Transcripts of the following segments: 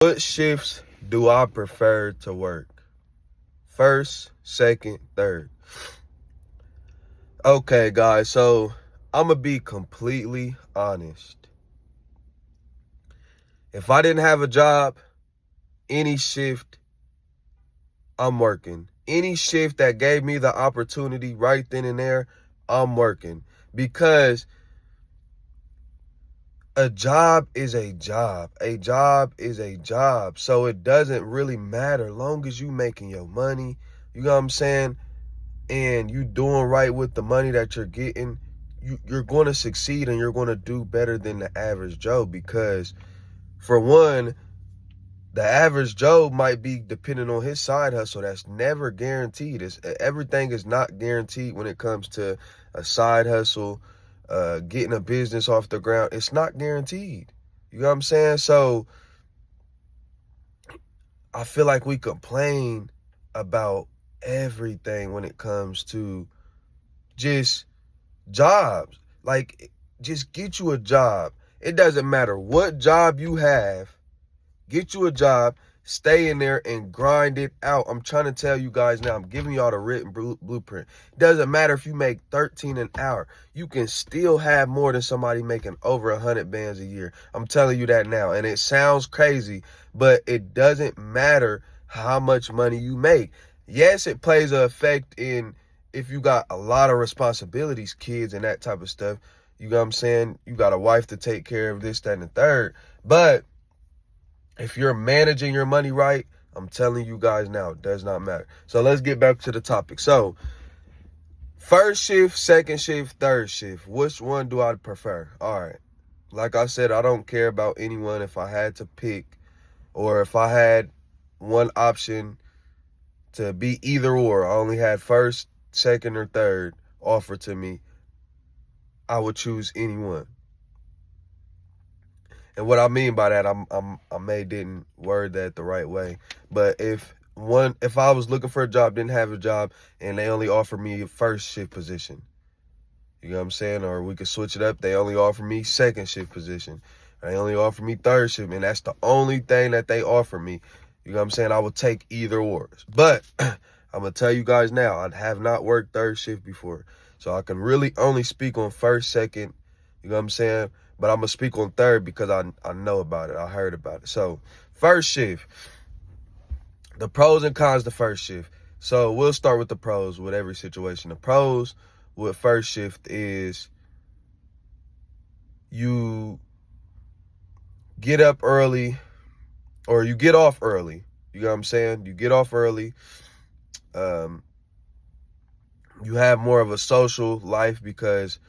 What shifts do I prefer to work? First, second, third. Okay, guys, so I'm going to be completely honest. If I didn't have a job, any shift, I'm working. Any shift that gave me the opportunity right then and there, I'm working. Because a job is a job. A job is a job. So it doesn't really matter long as you making your money. You know what I'm saying? And you doing right with the money that you're getting, you're going to succeed and you're going to do better than the average Joe. Because for one, the average Joe might be depending on his side hustle. That's never guaranteed. Everything is not guaranteed when it comes to a side hustle, getting a business off the ground. It's not guaranteed. You know what I'm saying? So I feel like we complain about everything when it comes to just jobs. Like, just get you a job. It doesn't matter what job you have. Get you a job, stay in there and grind it out. I'm trying to tell you guys now, I'm giving y'all the written blueprint. Doesn't matter if you make 13 an hour. You can still have more than somebody making over 100 bands a year. I'm telling you that now. And it sounds crazy, but it doesn't matter how much money you make. Yes, it plays an effect in if you got a lot of responsibilities, kids and that type of stuff. You know what I'm saying? You got a wife to take care of, this, that, and the third. But if you're managing your money right, I'm telling you guys now, it does not matter. So let's get back to the topic. So first shift, second shift, third shift. Which one do I prefer? All right. Like I said, I don't care about anyone. If I had to pick, or if I had one option to be either or, I only had first, second, or third offered to me, I would choose anyone. And what I mean by that, I may didn't word that the right way, but if I was looking for a job, didn't have a job, and they only offered me a first shift position, you know what I'm saying? Or we could switch it up. They only offer me second shift position. They only offer me third shift, and that's the only thing that they offer me. You know what I'm saying? I would take either or. But I'm gonna tell you guys now, I have not worked third shift before, so I can really only speak on first, second. You know what I'm saying? But I'm going to speak on third because I know about it. I heard about it. So first shift, the pros and cons of first shift. So we'll start with the pros with every situation. The pros with first shift is you get up early, or you get off early. You know what I'm saying? You get off early. You have more of a social life because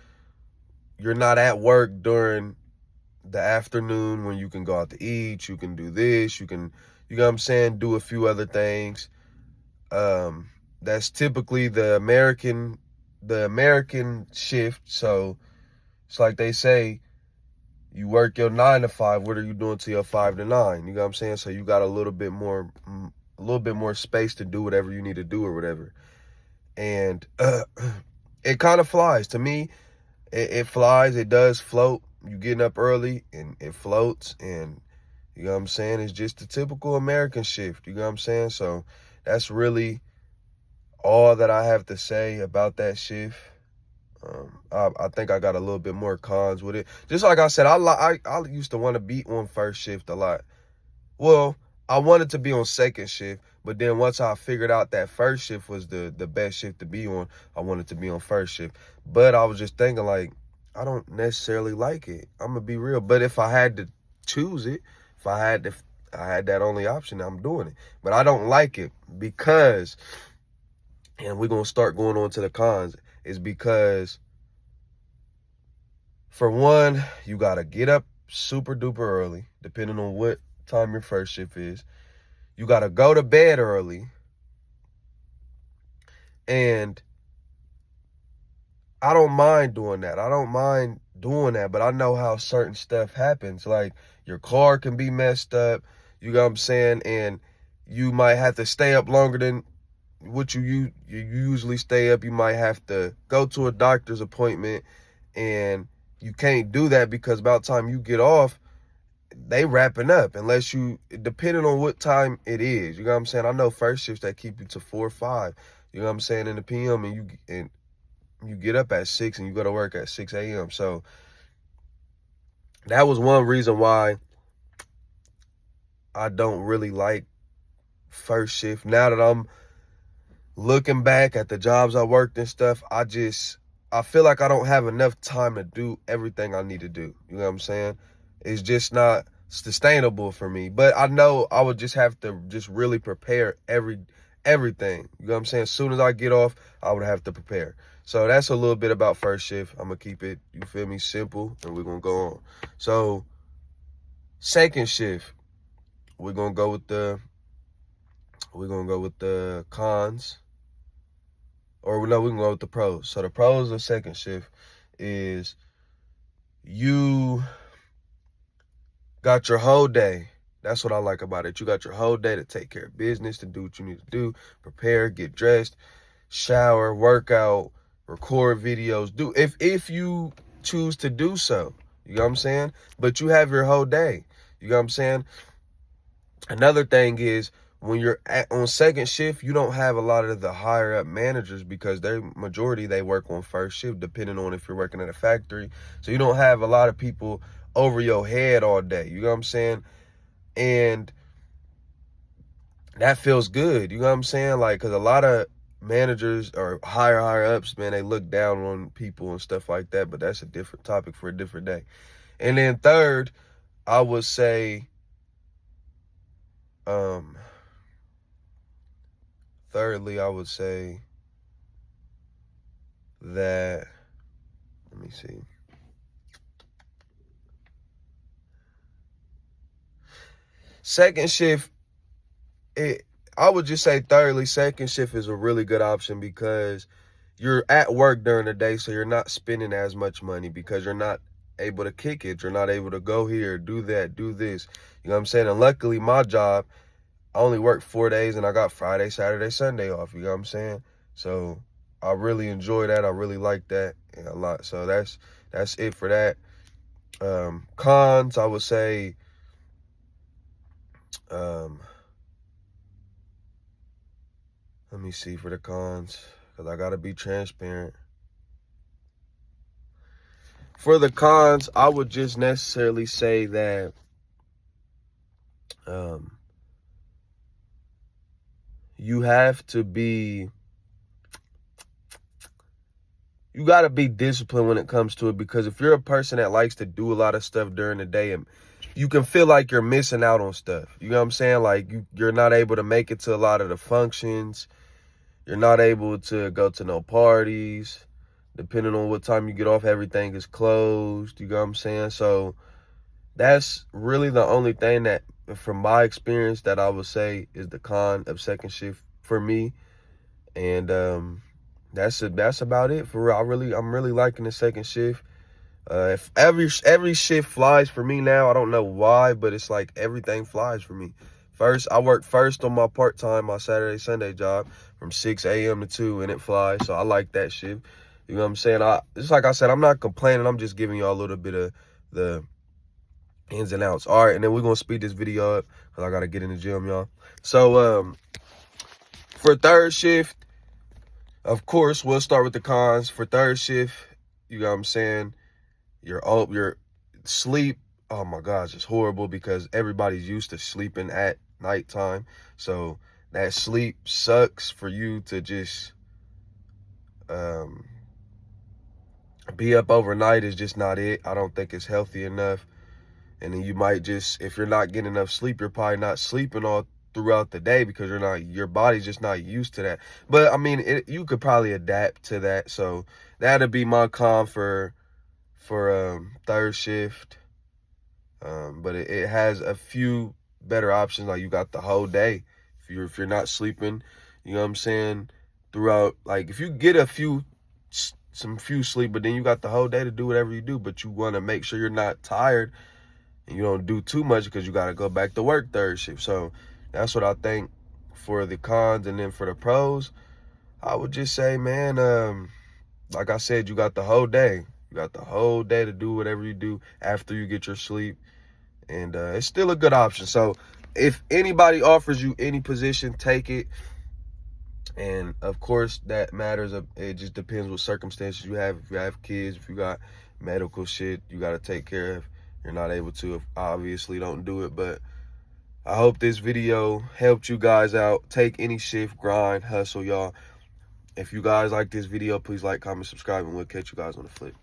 you're not at work during the afternoon when you can go out to eat, you can do this, you can, you know what I'm saying, do a few other things. That's typically the American shift. So it's like they say, you work your 9 to 5, what are you doing till your 5 to 9? You know what I'm saying? So you got a little bit more space to do whatever you need to do or whatever. And it kind of flies. To me, it flies, it does float. You getting up early and it floats, and you know what I'm saying, it's just the typical American shift. You know what I'm saying? So that's really all that I have to say about that shift. I think I got a little bit more cons with it. Just like I said, I used to want to be on first shift a lot. Well, I wanted to be on second shift, but then once I figured out that first shift was the best shift to be on, I wanted to be on first shift. But I was just thinking, like, I don't necessarily like it. I'm gonna be real. But if I had to choose it, if I had that only option, I'm doing it. But I don't like it because, and we're gonna start going on to the cons, is because for one, you gotta get up super duper early, depending on what time your first shift is. You got to go to bed early. And I don't mind doing that. But I know how certain stuff happens. Like, your car can be messed up, you know what I'm saying? And you might have to stay up longer than what you usually stay up. You might have to go to a doctor's appointment, and you can't do that because about the time you get off, they wrapping up unless you, depending on what time it is. You know what I'm saying? I know first shifts that keep you to 4 or 5. You know what I'm saying, in the PM, and you get up at 6 and you go to work at 6 a.m. So that was one reason why I don't really like first shift. Now that I'm looking back at the jobs I worked and stuff, I feel like I don't have enough time to do everything I need to do. You know what I'm saying? It's just not sustainable for me. But I know I would just have to just really prepare everything. You know what I'm saying? As soon as I get off, I would have to prepare. So that's a little bit about first shift. I'm gonna keep it, you feel me, simple, and we're gonna go on. So second shift, we're gonna go with the cons. Or no, we can go with the pros. So the pros of second shift is you got your whole day. That's what I like about it. You got your whole day to take care of business, to do what you need to do, prepare, get dressed, shower, work out, record videos. If you choose to do so. You know what I'm saying? But you have your whole day. You know what I'm saying? Another thing is, when you're on second shift, you don't have a lot of the higher up managers because they work on first shift, depending on if you're working at a factory. So you don't have a lot of people over your head all day. You know what I'm saying? And that feels good. You know what I'm saying? Like, because a lot of managers or higher ups, man, they look down on people and stuff like that. But that's a different topic for a different day. And then third, I would say, thirdly, I would say that, let me see. Second shift, I would just say thirdly, second shift is a really good option because you're at work during the day, so you're not spending as much money because you're not able to kick it. You're not able to go here, do that, do this. You know what I'm saying? And luckily, my job, I only work 4 days and I got Friday, Saturday, Sunday off. You know what I'm saying? So I really enjoy that. I really like that a lot. So that's it for that. Cons, I would say, let me see for the cons, because I got to be transparent. For the cons, I would just necessarily say that you got to be disciplined when it comes to it, because if you're a person that likes to do a lot of stuff during the day, and you can feel like you're missing out on stuff. You know what I'm saying? Like you're not able to make it to a lot of the functions. You're not able to go to no parties. Depending on what time you get off, everything is closed. You know what I'm saying? So that's really the only thing that, from my experience, that I would say is the con of second shift for me. And that's about it for real. I'm really liking the second shift. If every shift flies for me now, I don't know why, but it's like everything flies for me. I work first on my part-time, my Saturday, Sunday job from 6 a.m. to 2, and it flies. So I like that shift. You know what I'm saying? Just like I said, I'm not complaining. I'm just giving y'all a little bit of the ins and outs. All right, and then we're going to speed this video up because I got to get in the gym, y'all. So for third shift, of course, we'll start with the cons. For third shift, you know what I'm saying, your sleep, oh my gosh, it's horrible because everybody's used to sleeping at nighttime. So that sleep sucks. For you to just be up overnight is just not it. I don't think it's healthy enough. And then you might just, if you're not getting enough sleep, you're probably not sleeping all throughout the day because your body's just not used to that. But I mean, you could probably adapt to that. So that'd be my con for third shift. But it has a few better options. Like, you got the whole day. If you're not sleeping, you know what I'm saying, throughout, like, if you get some few sleep, but then you got the whole day to do whatever you do, but you want to make sure you're not tired and you don't do too much because you got to go back to work third shift. So that's what I think for the cons. And then for the pros, I would just say, man, like I said, you got the whole day. You got the whole day to do whatever you do after you get your sleep. and it's still a good option. So if anybody offers you any position, take it. And of course, that matters. It just depends what circumstances you have. If you have kids, if you got medical shit you got to take care of, you're not able to, obviously don't do it. But I hope this video helped you guys out. Take any shift, grind, hustle, y'all. If you guys like this video, please like, comment, subscribe, and we'll catch you guys on the flip.